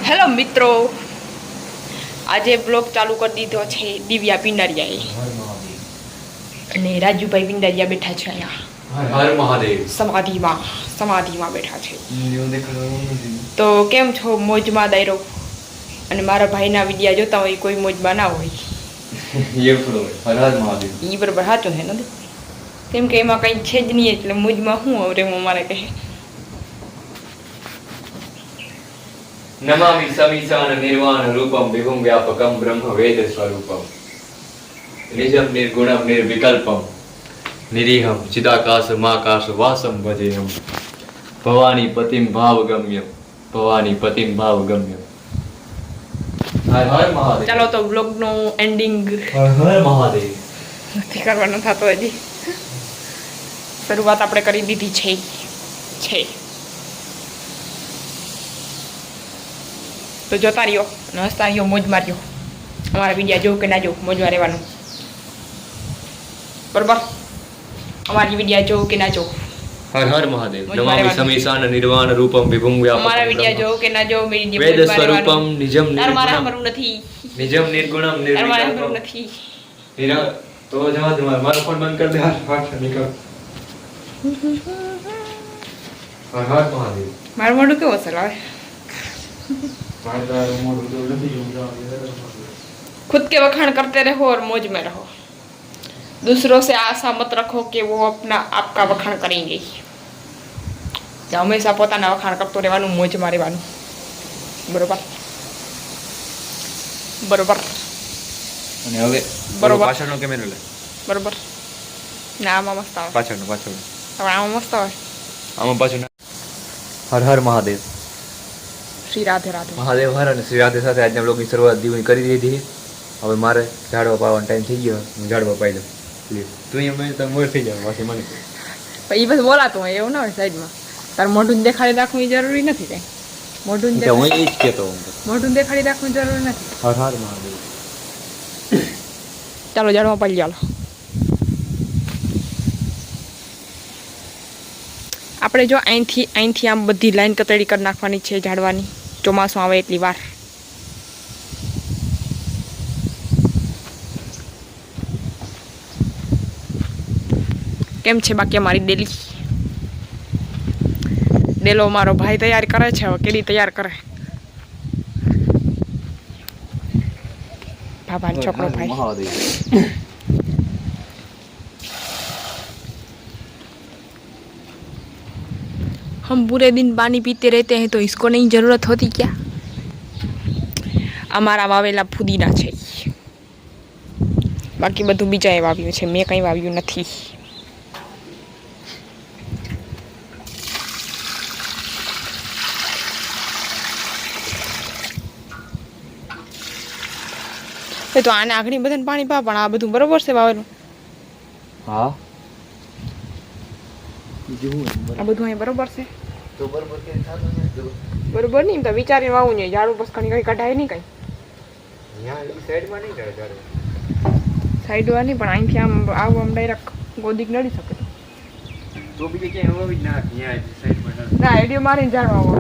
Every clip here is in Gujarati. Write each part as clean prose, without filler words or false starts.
હેલો મિત્રો, આજે બ્લોગ ચાલુ કરી દીધો છે દિવ્યા પિંડારિયાએ અને રાજુભાઈ પિંડારિયા બેઠા છે અહીંયા હર મહાદેવ સમાધિમાં બેઠા છે। તો કેમ છો? મોજમાં દાયરો? અને મારા ભાઈના વિડિયા જોતા હોય કોઈ મોજમાં ના હોય હર હર મહાદેવ એ બરાબર સાચું છે નથી, કેમ કે એમાં કંઈ છે જ નહીં એટલે મોજમાં શું હવે મારે કહે। નમામિ સમીસાન નિર્વાણ રૂપમ વિભુમ વ્યાપકમ બ્રહ્મ વેદ સ્વરૂપમ નિજમ નિર્ગુણમ નિર્વિકલ્પમ નિરીહમ ચિદાકાશ માકાશ વાસમ ભજેહમ ભવાની પતિમ ભાવગમ્યમ હર હર મહાદેવ। ચાલો તો બ્લોગનો એન્ડિંગ હર હર મહાદેવ નથી કરવાનો થતો, હજી શરૂઆત આપણે કરી દીધી છે। તો જોતા રહ્યો અને હસતા રહ્યો, મોજ માર્યો। અમારા વિડીયા જોવું કે ના જોવું, મોજમાં રહેવાનું બરોબર। અમારી વિડીયા જોવું કે ના જોવું, હર હર મહાદેવ। નમામિ સમીસાન નિર્વાણ રૂપમ વિભુમ વ્યાપકમ અમારા વિડીયા જોવું કે ના જોવું, મેરી વેદ સ્વરૂપમ નિજમ મારા નિર્ગુણમ મરું નથી, નિજમ નિર્ગુણમ મારા મરું નિર્વિકલ્પમ નથી। તો જવા દે, મારો ફોન બંધ કર દે, હાથ નીકળ। હર હર મહાદેવ। મારું મોઢું કેવું અસર આવે? खुद के वखाण करते रहो और मौज में रहो, दूसरों से आशा मत रखो कि वो अपना आपका वखाण करेंगे। हमेशा પોતાના વખાણ કરતો રહેવાનું, મોજમાં રહેવાનું બરોબર બરોબર। અને હવે બરોબર પાછળનો કેમેરો લે, બરોબર ના આમાં મસ્ત આવે, પાછળનો હવે આમાં મસ્ત આવે। આમાં પાછળ હર હર મહાદેવ। શ્રી રાધે રાધે મહાદેવ હર અને શ્રી રાધે સાથે આજના બ્લોગની શરૂઆત દીવની કરી દીધી। હવે મારે ઝાડવા પાવાનો ટાઈમ થઈ ગયો, હું ઝાડવા પાઈ દઉં। તું અહીંયા તમે મોર થઈ જાવ પાછી મને એ બસ બોલાતું હોય એવું ના હોય, સાઈડમાં તાર મોઢું દેખાડી રાખવું એ જરૂરી નથી કઈ, મોઢું હું એ જ કહેતો હું મોઢું દેખાડી રાખવું જરૂરી નથી। હર હર મહાદેવ। ચાલો ઝાડમાં પાડી ચાલો। આપણે જો અહીંથી આમ બધી લાઈન કતરી કરી નાખવાની છે ઝાડવાની, ચોમાસું આવે એટલી વાર। કેમ છે બાકી અમારી ડેલો મારો ભાઈ તૈયાર કરે છે, હવે કેરી તૈયાર કરે બાબાનો છોકરો ભાઈ। हम पूरे दिन पानी पीते रहते हैं तो इसको नहीं ज़रूरत होती क्या? અમારા વાવેલા ફુદીના છે, બાકી બધું બીજાએ વાવ્યું છે, મેં કંઈ વાવ્યું નથી। એ તો આને આગળ બધાને પાણી પા, પણ આ બધું બરોબર છે વાવેલું? હા આ બધું અહીં બરોબર છે? બરોબર નહીં તો વિચારીને વાવું નહીં, ઝાડુ બસ કઈ કઢાય નહીં કઈ સાઈડમાં નહીં, પણ અહીંથી આમ આવું આમ ડાયરેક્ટ ગોદીક નડી શકે ના આઈડિયો મારીને ઝાડ વાવો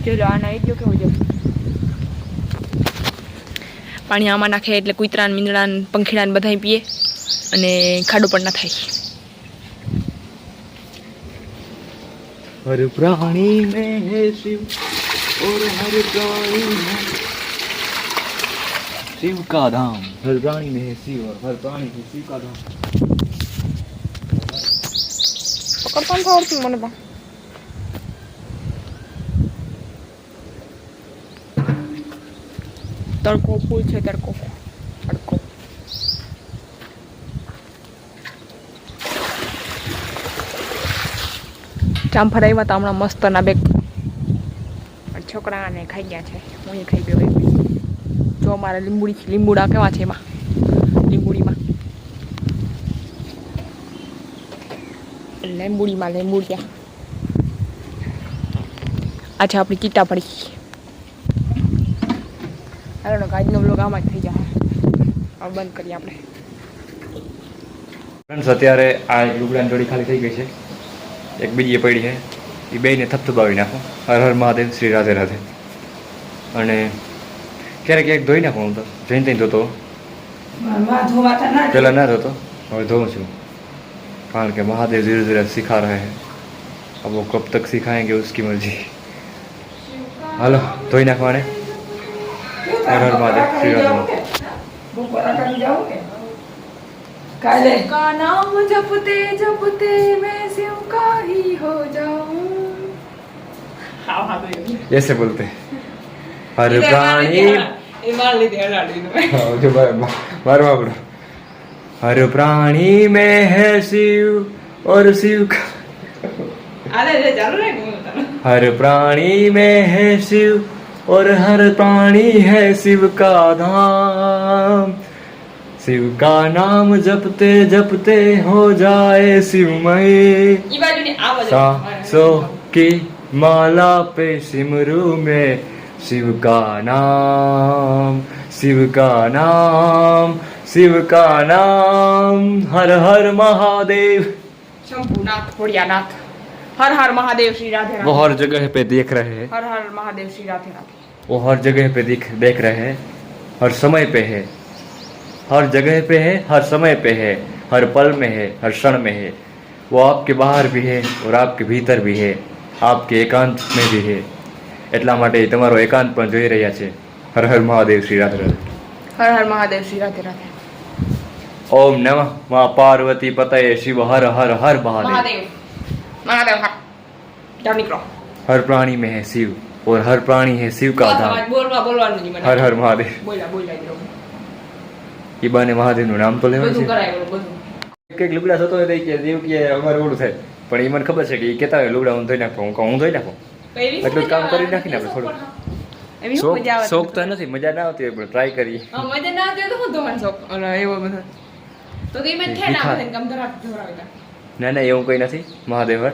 ચલો આના આઈડિયો કેવો છે? પાણી આમાં નાખે એટલે કૂતરા ને મીંદડા ને પંખીડા ને બધા પીએ અને ખાડો પણ ના થાય। हर प्राणी में है शिव और हर प्राणी में शिव का धाम, हर प्राणी में है शिव और हर प्राणी में शिव का धाम। પકડતા નથી આવડતું મને પણ। તડકો ફૂલ છે, તડકો જામફળ આવ્યા હતા હમણાં મસ્ત ના બેગ, છોકરાને ખાઈ ગયા છે, હું એ ખાઈ ગયો। જો અમારા લીંબુડા કેવા છે, એમાં લીંબુડીમાં લેંબુડિયા આ છે આપણી કીટા પડી। હાલો આજનો બ્લોગ આમાં જ થઈ જાય, હવે બંધ કરીએ આપણે। ફ્રેન્ડ્સ અત્યારે આ લુગડાની જોડી ખાલી થઈ ગઈ છે, એક બીજી પડી છે, એ બેયને થપથપાવી નાખો. હર હર મહાદેવ, શ્રી રાધે રાધે. અને ક્યારેક ક્યારેક ધોઈ નાખો. હું તો જઈને ત્યાં ધોતો, પહેલાં ના ધોતો, હવે ધોઉં છું, કારણ કે મહાદેવ ધીરે ધીરે સિખા રહે हैं. अब वो कब तक सिखाएंगे उसकी मर्जी. હાલો ધોઈ નાખવાને. હર હર મહાદેવ, શ્રી રાધે. का नाम जपते जपते मैं शिव का ही हो जाऊं. ऐसे बोलते हर प्राणी जो मारो आपड़ो. हर प्राणी में है शिव और शिव का, हर प्राणी में है शिव और हर प्राणी है शिव का धाम. शिव का नाम जपते जपते हो जाए शिवमय. सांसों की माला पे सिमरू में शिव का नाम, शिव का नाम, शिव का नाम. हर हर महादेव. शंभुनाथ भोलियानाथ. हर हर महादेव, श्री राधे राधे. वो हर जगह पे देख रहे हैं. हर हर महादेव, श्री राधे राधे. वो हर जगह पे देख रहे हैं, हर समय पे है, हर जगह पे है, हर समय पे है, हर पल में है, हर क्षण में है. वो आपके बाहर भी है और आपके भीतर भी है, आपके एकांत में भी है. એટલા માટે તમારો એકાંત પણ જોઈ રહ્યા છે. હર હર મહાદેવ, શ્રી રાધે રાધે. हर हर महादेव, श्री राधे राधे. ओम नमः माँ पार्वती पतये शिव हर हर हर महादेव. महादेव महादेव हाँ जाओ निकलो. हर प्राणी में है शिव और हर प्राणी है शिव का धाम. बोलवा नहीं मैंने. हर हर महादेव. बोला એ બાને મહાદેવનું નામ તો લેવાનું બધું છે. કરાય બધું. કંઈક લુગડા થતો હોય તો કે દેવ કે અમારે ઓલું થાય, પણ એ મને ખબર છે કે એ કહેતા હોય લુગડા હું ધોઈ નાખું. હું કહું હું ધોઈ નાખું, એટલું જ કામ કરી નાખીને આપણે થોડું. શોખ તો નથી, મજા ના આવતી હોય પણ ટ્રાય કરીએ. મજા ના આવતી તો હું ધોવાનો શોખ એવો બધો તો કે મેં થેલા બધે કામ ધરાવતા. ના ના એવું કંઈ નથી મહાદેવ હર.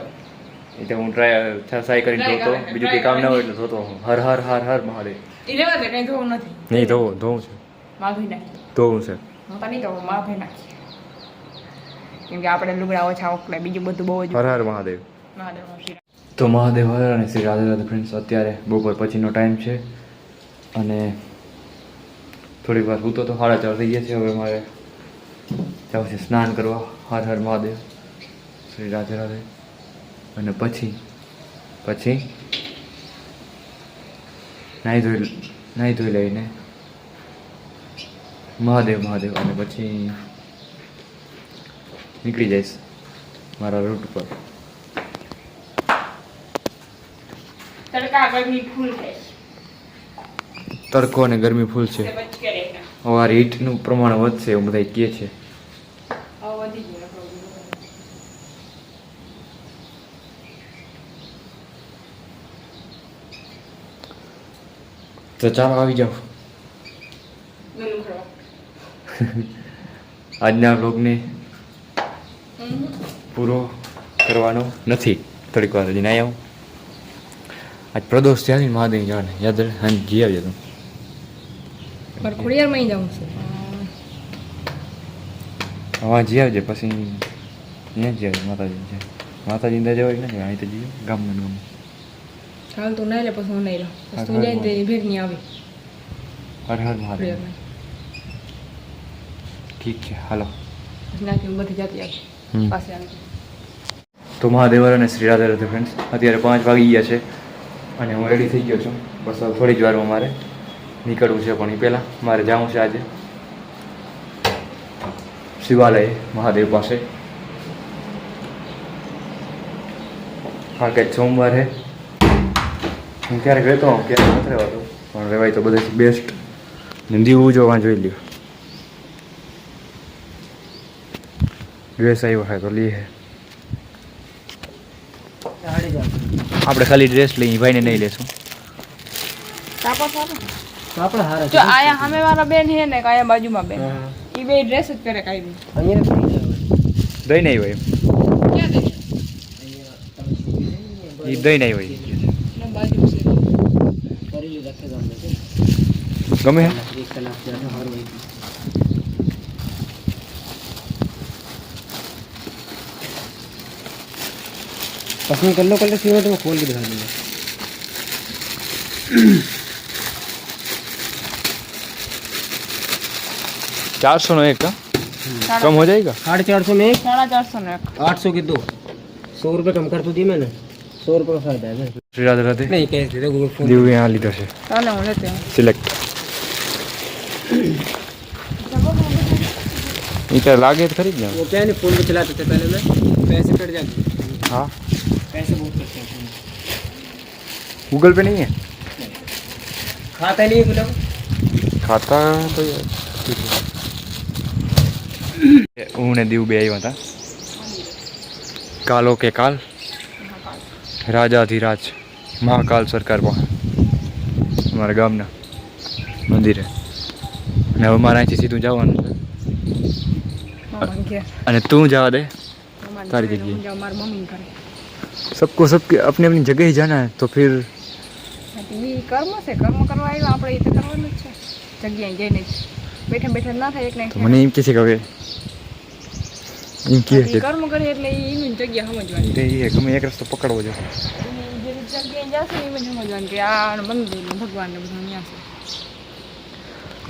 એટલે હું ટ્રાય કરીને ધોતો, બીજું કંઈ કામ ના હોય એટલે ધોતો. હર હર હર હર મહાદેવ. એ લેવા દે કઈ ધોવું નથી. નહીં ધોવું છું, માફી નાખી ધોવું છે. હું તો નહીં ધોવું, માફી નાખી. કેમ કે આપણે લુગડા ઓછા ઓકલે, બીજું બધું બહુ જ. હર હર મહાદેવ. મહાદેવ શ્રી તો મહાદેવ હર અને શ્રી રાધે રાધે. ફ્રેન્ડ્સ અત્યારે બપોર પછીનો ટાઈમ છે અને થોડીક વાર સૂતો તો 4:30 થઈ ગયા છે. હવે મારે જવું છે સ્નાન કરવા. હર હર મહાદેવ, શ્રી રાધે રાધે. અને પછી નાહી ધોઈ લઈને મહાદેવ મહાદેવ અને પછી નીકળી જઈશ મારા રૂટ પર. તડકા ગરમી ફૂલ છે. તડકો અને ગરમી ફૂલ છે. હવે આ હીટનું પ્રમાણ વધશે એવું બધા કહે છે. તો ચાલો આવી જાઓ. આજના બ્લોગને પૂરો કરવાનો નથી, થોડીક વાર હજી ના આવું. આજ પ્રદોષ થયા ને મહાદેવ જવાને યાદ રહે. જી આવજો તું. પર ખોડિયારમાં જાઉં છું. હા જી આવજે. પછી અહીંયા જી આવજે. માતાજી અંદર જવાય ને અહીં તો જઈએ ગામમાં. હાલ તું નહીં લે પછી હું નહીં લઉં. તું જાય તે ભેગ નહીં આવી. હર હર મહાદેવ. ઠીક છે હાલો. નાખી બધી જાતી આવી પાસે આવી. તો મહાદેવ અને શ્રી રાધે રાધે. ફ્રેન્ડ્સ અત્યારે 5 વાગી ગયા છે અને હું રેડી થઈ ગયો છું. બસ હવે થોડી જ વારમાં મારે નીકળવું છે, પણ એ પહેલાં મારે જવું છે આજે શિવાલય મહાદેવ પાસે. હા કે સોમવાર છે. હું ક્યારેક રહેતો હોઉં, ક્યારેક નથી રહેવાતો, પણ રહેવાય તો બધાથી બેસ્ટ. દીવું જો વાં જોઈ લ્યો. ડ્રેસ આવ્યો હોય તો લઈએ. આપણે ખાલી ડ્રેસ લઈ ભાઈને નહીં લેશું. જો આયા સામે વાળા બેન છે ને કાયા બાજુમાં બેન, ઈ બે ડ્રેસ જ પહેરે કાઈ દઈ નહીં હોય ક્યાં દે એ દઈ નહીં હોય બાજુ છે ગમે पसंद कर लो कलर चाहिए तो मैं खोल के दिखा दूंगा। 400 નો એક का कम हो जाएगा। 450 में एक, 450 નો એક 800 के दो, 100 रुपये कम कर तो दिए मैंने, 100 रुपये का फायदा है। श्री राधे राधे। नहीं कैश दे दो, गूगल फोन दिव्य यहाँ लीधो છે ચાલો હું લેતી આવું સિલેક્ટ इधर लागे तो खरीद जाओ। वो क्या है ना, फोन पे चलाते थे पहले मैं, पैसे कट जाते थे। हाँ पैसे बहुत कटते हैं फोन में। गूगल पे नहीं है खाता नहीं है बोला। खाता तो यार હું ને દીવ બે આવ્યા હતા કાલો કે કાલ રાજાધિરાજ મહાકાલ સરકાર પાસે અમારા ગામના મંદિરે અને હવે મારે અહીંથી સીધું જવાનું છે મમ્મી ઘેર અને તું જવા દે મમ્મી તારી ઘરે જગ્યાએ હું જાઉં મારી મમ્મી ઘરે सबको सबके अपनी अपनी जगह ही जाना है तो फिर એ કર્મ છે કર્મ કરવા આવ્યા આપણે એ તો કરવાનું જ છે જગ્યાએ જઈને જ બેઠા બેઠા ના થાય એક ને तो મને એમ કે છે કે હવે એમ કે કર્મ કરે એટલે એની જગ્યા સમજવાની એ ગમે એક રસ્તો પકડવો જોઈએ જે જગ્યાએ જશે એમ જ સમજવાનું કે આ મંદિર ભગવાન ને બધું અહીંયા છે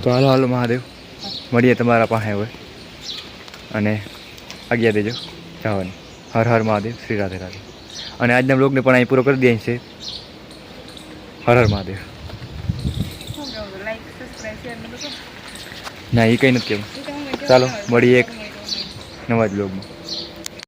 તો હાલો હાલો મહાદેવ મળીએ તમારા પાસે હવે અને આજ્ઞા દેજો જવાની હર હર મહાદેવ શ્રી રાધે રાધે અને આજના બ્લોગને પણ અહીં પૂરો કરી દઈએ છે Har Har Mahadev like subscribe share ને બધું ના એ કંઈ નથી કહેવું ચાલો મળીએ એક નવા જ બ્લોગમાં